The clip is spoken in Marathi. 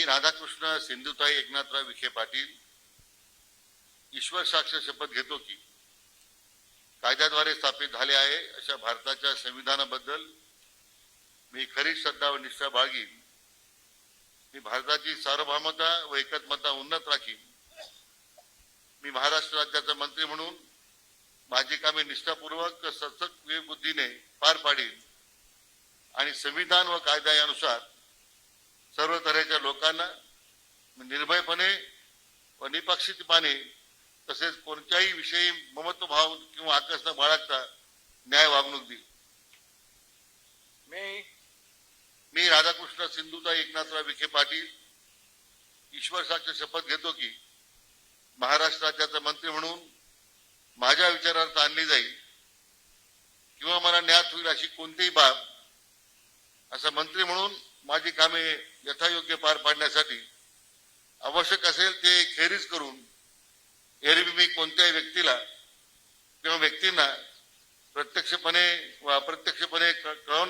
मी राधाकृष्ण सिंधुताई एकनाथराव विखे पाटील ईश्वर साक्ष शपथ घेतो की कायद्याद्वारे स्थापित झाले आहे अशा भारताच्या संविधानाबद्दल मी खरी श्रद्धा व निष्ठा बाळगीन. मी भारताची सार्वभौमता व एकात्मता उन्नत राखीन. मी महाराष्ट्र राज्याचा मंत्री म्हणून माझी कामे निष्ठापूर्वक सतत विवेकबुद्धीने पार पाडीन आणि संविधान व कायदा यानुसार सर्व तऱ्हेच्या लोकांना निर्भयपणे व निपक्षपातीपणे तसेच कोणत्याही विषयी ममत्वभाव किंवा आकस न बाळगता न्याय वागणूक देईल. मी राधाकृष्ण सिंधुताई एकनाथराव विखे पाटील ईश्वर साक्ष शपथ घेतो की महाराष्ट्र राज्याचा मंत्री म्हणून माझ्या विचारार्थ आणली जाईल किंवा मला ज्ञात होईल अशी कोणतीही बाब असा मंत्री म्हणून माझी कामे यथायोग्य पार पाडण्यासाठी आवश्यक असेल ते खेरीज करून एरवी मी कोणत्याही व्यक्तीला किंवा व्यक्तींना प्रत्यक्षपणे व अप्रत्यक्षपणे कळवणार